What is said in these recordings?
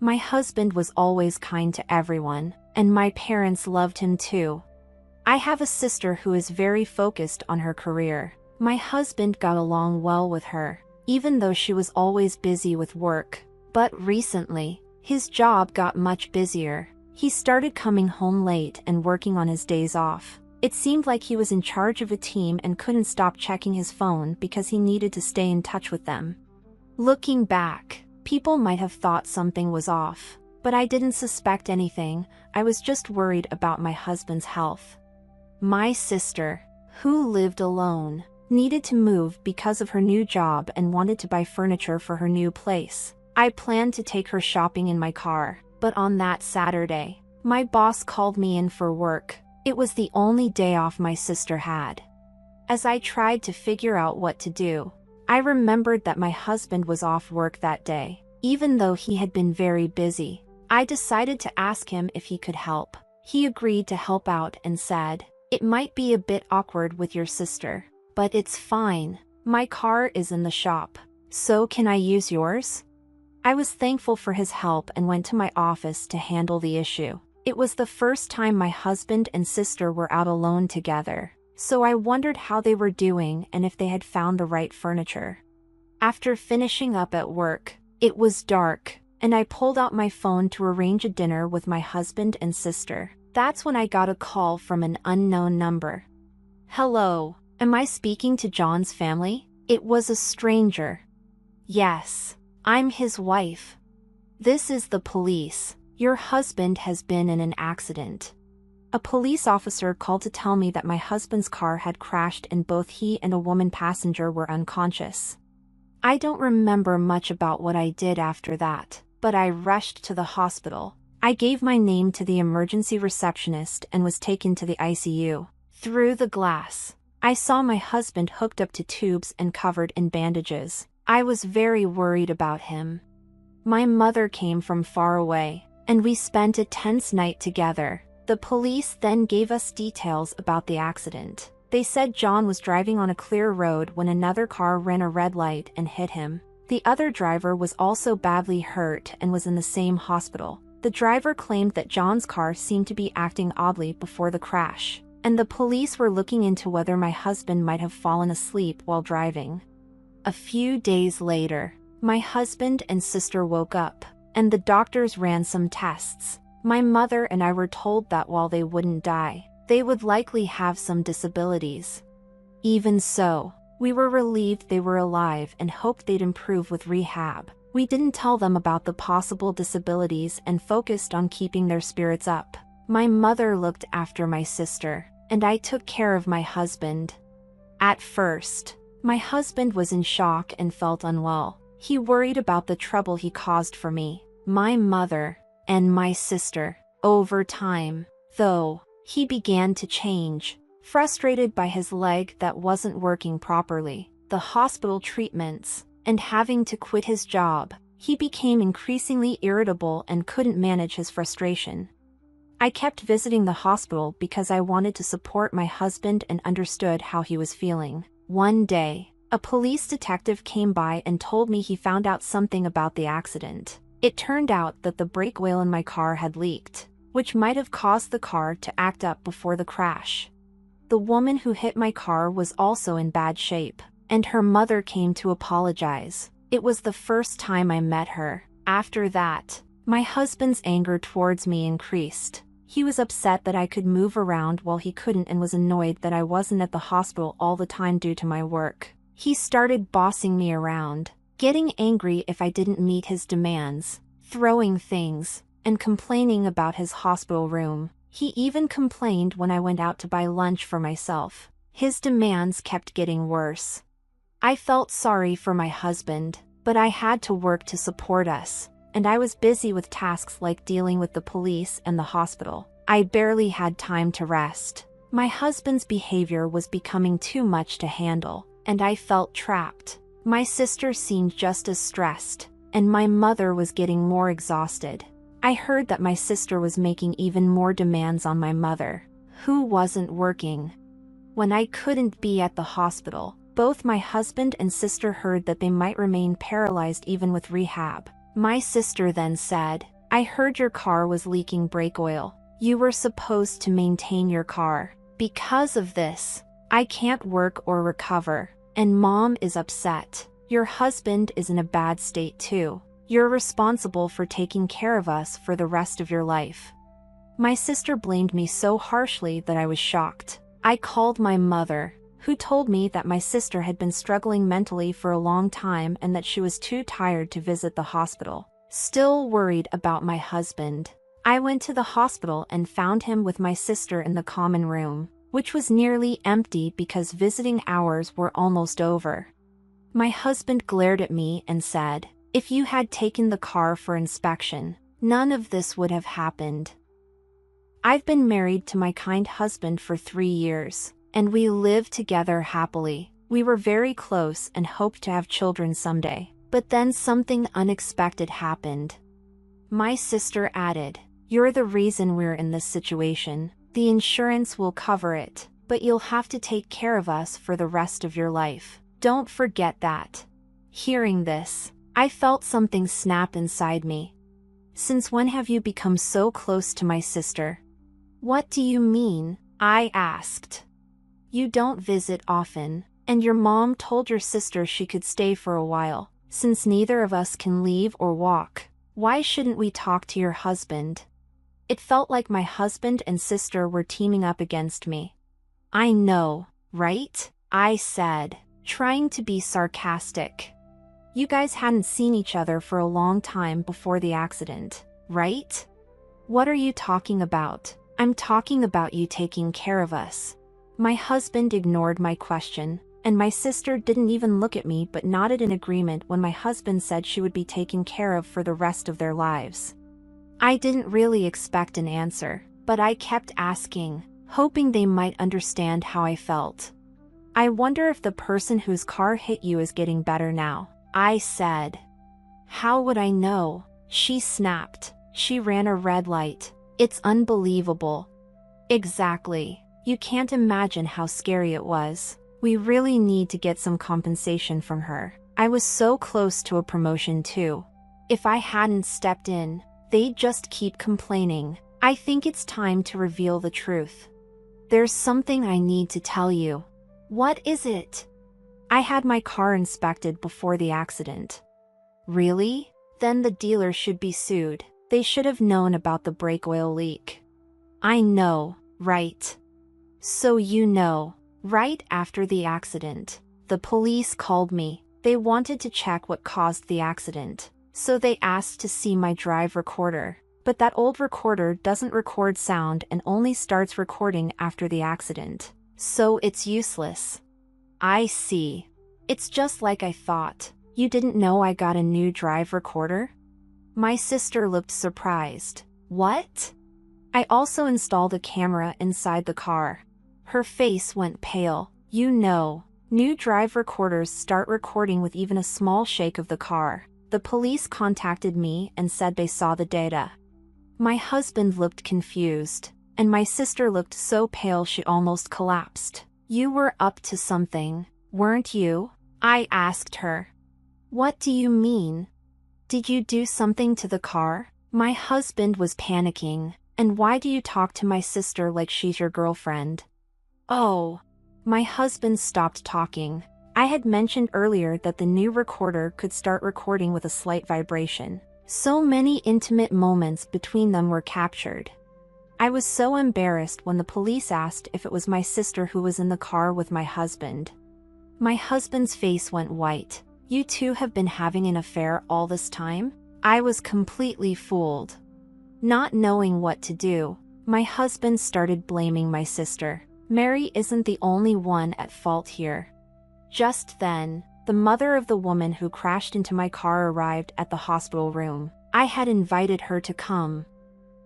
My husband was always kind to everyone, and my parents loved him too. I have a sister who is very focused on her career. My husband got along well with her, even though she was always busy with work. But recently, his job got much busier. He started coming home late and working on his days off. It seemed like he was in charge of a team and couldn't stop checking his phone because he needed to stay in touch with them. Looking back, people might have thought something was off, but I didn't suspect anything. I was just worried about my husband's health. My sister, who lived alone, needed to move because of her new job and wanted to buy furniture for her new place. I planned to take her shopping in my car, but on that Saturday, my boss called me in for work. It was the only day off my sister had. As I tried to figure out what to do, I remembered that my husband was off work that day. Even though he had been very busy, I decided to ask him if he could help. He agreed to help out and said, "It might be a bit awkward with your sister, but it's fine. My car is in the shop, so can I use yours?" I was thankful for his help and went to my office to handle the issue. It was the first time my husband and sister were out alone together, so I wondered how they were doing and if they had found the right furniture. After finishing up at work, it was dark, and I pulled out my phone to arrange a dinner with my husband and sister. That's when I got a call from an unknown number. "Hello, am I speaking to John's family?" It was a stranger. "Yes, I'm his wife. This is the police. Your husband has been in an accident." A police officer called to tell me that my husband's car had crashed and both he and a woman passenger were unconscious. I don't remember much about what I did after that, but I rushed to the hospital. I gave my name to the emergency receptionist and was taken to the ICU. Through the glass, I saw my husband hooked up to tubes and covered in bandages. I was very worried about him. My mother came from far away, and we spent a tense night together. The police then gave us details about the accident. They said John was driving on a clear road when another car ran a red light and hit him. The other driver was also badly hurt and was in the same hospital. The driver claimed that John's car seemed to be acting oddly before the crash, and the police were looking into whether my husband might have fallen asleep while driving. A few days later, my husband and sister woke up, and the doctors ran some tests. My mother and I were told that while they wouldn't die, they would likely have some disabilities. Even so, we were relieved they were alive and hoped they'd improve with rehab. We didn't tell them about the possible disabilities and focused on keeping their spirits up. My mother looked after my sister, and I took care of my husband. At first, my husband was in shock and felt unwell. He worried about the trouble he caused for me, my mother, and my sister. Over time, though, he began to change. Frustrated by his leg that wasn't working properly, the hospital treatments, and having to quit his job, he became increasingly irritable and couldn't manage his frustration. I kept visiting the hospital because I wanted to support my husband and understood how he was feeling. One day, a police detective came by and told me he found out something about the accident. It turned out that the brake oil in my car had leaked, which might have caused the car to act up before the crash. The woman who hit my car was also in bad shape, and her mother came to apologize. It was the first time I met her. After that, my husband's anger towards me increased. He was upset that I could move around while he couldn't and was annoyed that I wasn't at the hospital all the time due to my work. He started bossing me around, getting angry if I didn't meet his demands, throwing things, and complaining about his hospital room. He even complained when I went out to buy lunch for myself. His demands kept getting worse. I felt sorry for my husband, but I had to work to support us, and I was busy with tasks like dealing with the police and the hospital. I barely had time to rest. My husband's behavior was becoming too much to handle, and I felt trapped. My sister seemed just as stressed, and my mother was getting more exhausted. I heard that my sister was making even more demands on my mother, who wasn't working. When I couldn't be at the hospital, both my husband and sister heard that they might remain paralyzed even with rehab. My sister then said, I heard your car was leaking brake oil. You were supposed to maintain your car. Because of this, I can't work or recover, and Mom is upset. Your husband is in a bad state too. You're responsible for taking care of us for the rest of your life. My sister blamed me so harshly that I was shocked. I called my mother, who told me that my sister had been struggling mentally for a long time and that she was too tired to visit the hospital. Still worried about my husband, I went to the hospital and found him with my sister in the common room, which was nearly empty because visiting hours were almost over. My husband glared at me and said, if you had taken the car for inspection, none of this would have happened. I've been married to my kind husband for 3 years, and we live together happily. We were very close and hoped to have children someday, but then something unexpected happened. My sister added, you're the reason we're in this situation. The insurance will cover it, but you'll have to take care of us for the rest of your life. Don't forget that. Hearing this, I felt something snap inside me. Since when have you become so close to my sister? What do you mean? I asked. You don't visit often, and your mom told your sister she could stay for a while. Since neither of us can leave or walk, why shouldn't we talk to your husband? It felt like my husband and sister were teaming up against me. I know, right? I said, trying to be sarcastic. You guys hadn't seen each other for a long time before the accident, right? What are you talking about? I'm talking about you taking care of us. My husband ignored my question, and my sister didn't even look at me but nodded in agreement when my husband said she would be taken care of for the rest of their lives. I didn't really expect an answer, but I kept asking, hoping they might understand how I felt. I wonder if the person whose car hit you is getting better now, I said. How would I know? She snapped. She ran a red light. It's unbelievable. Exactly. You can't imagine how scary it was. We really need to get some compensation from her. I was so close to a promotion too. If I hadn't stepped in, they'd just keep complaining. I think it's time to reveal the truth. There's something I need to tell you. What is it? I had my car inspected before the accident. Really? Then the dealer should be sued. They should have known about the brake oil leak. I know, right? So you know, right after the accident, the police called me. They wanted to check what caused the accident, so they asked to see my drive recorder. But that old recorder doesn't record sound and only starts recording after the accident, so it's useless. I see. It's just like I thought. You didn't know I got a new drive recorder? My sister looked surprised. What? I also installed a camera inside the car. Her face went pale. You know, new drive recorders start recording with even a small shake of the car. The police contacted me and said they saw the data. My husband looked confused, and my sister looked so pale she almost collapsed. You were up to something, weren't you? I asked her. What do you mean? Did you do something to the car? My husband was panicking. And why do you talk to my sister like she's your girlfriend? Oh. My husband stopped talking. I had mentioned earlier that the new recorder could start recording with a slight vibration. So many intimate moments between them were captured. I was so embarrassed when the police asked if it was my sister who was in the car with my husband. My husband's face went white. You two have been having an affair all this time? I was completely fooled. Not knowing what to do, my husband started blaming my sister. Mary isn't the only one at fault here. Just then, the mother of the woman who crashed into my car arrived at the hospital room. I had invited her to come.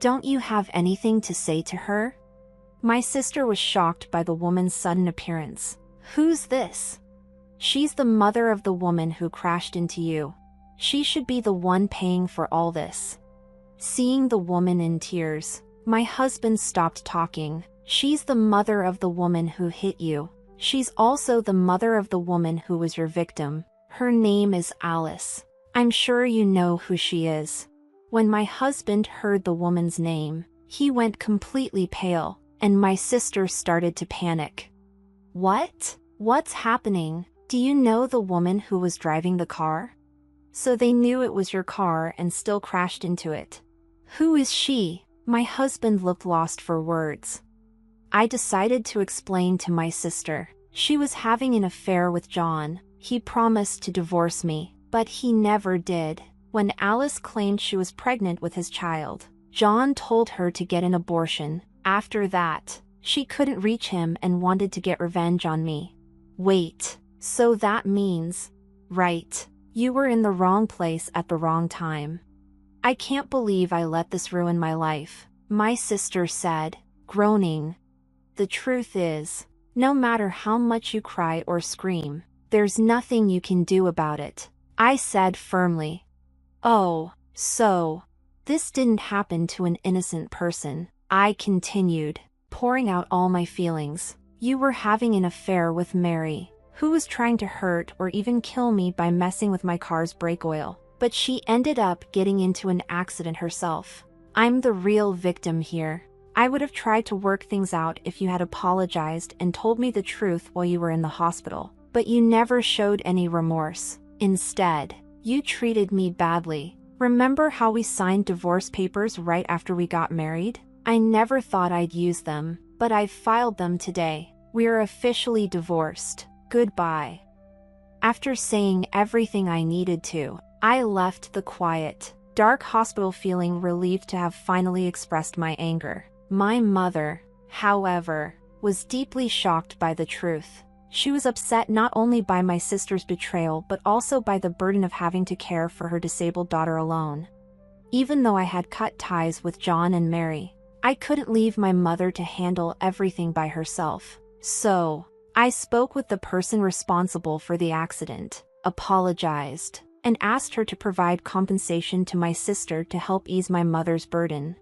Don't you have anything to say to her? My sister was shocked by the woman's sudden appearance. Who's this? She's the mother of the woman who crashed into you. She should be the one paying for all this. Seeing the woman in tears, my husband stopped talking. She's the mother of the woman who hit you. She's also the mother of the woman who was your victim. Her name is Alice. I'm sure you know who she is." When my husband heard the woman's name, he went completely pale, and my sister started to panic. "What? What's happening? Do you know the woman who was driving the car?" "So they knew it was your car and still crashed into it." "Who is she?" My husband looked lost for words. I decided to explain to my sister. She was having an affair with John. He promised to divorce me, but he never did. When Alice claimed she was pregnant with his child, John told her to get an abortion. After that, she couldn't reach him and wanted to get revenge on me. Wait, so that means... Right, you were in the wrong place at the wrong time. I can't believe I let this ruin my life, my sister said, groaning. The truth is, no matter how much you cry or scream, there's nothing you can do about it, I said firmly. Oh, so this didn't happen to an innocent person, I continued, pouring out all my feelings. You were having an affair with Mary, who was trying to hurt or even kill me by messing with my car's brake oil, but she ended up getting into an accident herself. I'm the real victim here. I would have tried to work things out if you had apologized and told me the truth while you were in the hospital, but you never showed any remorse. Instead, you treated me badly. Remember how we signed divorce papers right after we got married? I never thought I'd use them, but I've filed them today. We're officially divorced. Goodbye. After saying everything I needed to, I left the quiet, dark hospital feeling relieved to have finally expressed my anger. My mother, however, was deeply shocked by the truth. She was upset not only by my sister's betrayal but also by the burden of having to care for her disabled daughter alone. Even though I had cut ties with John and Mary, I couldn't leave my mother to handle everything by herself. So, I spoke with the person responsible for the accident, apologized, and asked her to provide compensation to my sister to help ease my mother's burden.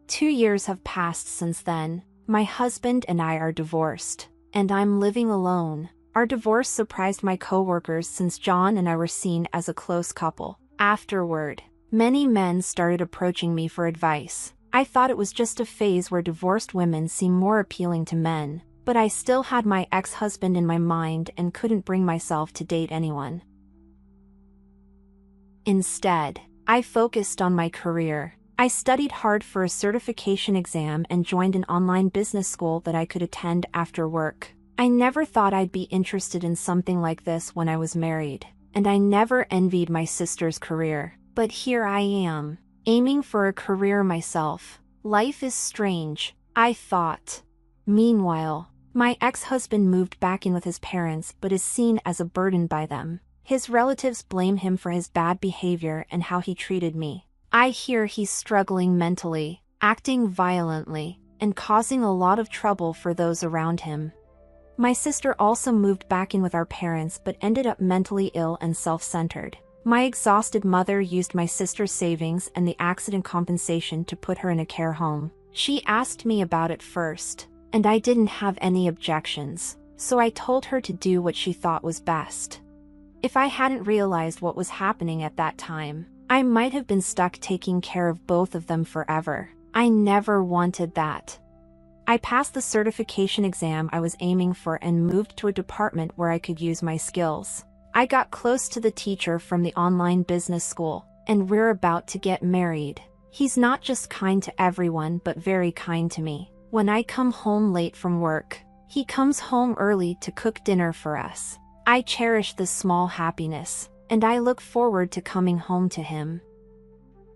2 years have passed since then. My husband and I are divorced, and I'm living alone. Our divorce surprised my coworkers since John and I were seen as a close couple. Afterward, many men started approaching me for advice. I thought it was just a phase where divorced women seem more appealing to men, but I still had my ex-husband in my mind and couldn't bring myself to date anyone. Instead, I focused on my career. I studied hard for a certification exam and joined an online business school that I could attend after work. I never thought I'd be interested in something like this when I was married, and I never envied my sister's career. But here I am, aiming for a career myself. Life is strange, I thought. Meanwhile, my ex-husband moved back in with his parents but is seen as a burden by them. His relatives blame him for his bad behavior and how he treated me. I hear he's struggling mentally, acting violently, and causing a lot of trouble for those around him. My sister also moved back in with our parents but ended up mentally ill and self-centered. My exhausted mother used my sister's savings and the accident compensation to put her in a care home. She asked me about it first, and I didn't have any objections, so I told her to do what she thought was best. If I hadn't realized what was happening at that time, I might have been stuck taking care of both of them forever. I never wanted that. I passed the certification exam I was aiming for and moved to a department where I could use my skills. I got close to the teacher from the online business school, and we're about to get married. He's not just kind to everyone but very kind to me. When I come home late from work, he comes home early to cook dinner for us. I cherish this small happiness, and I look forward to coming home to him.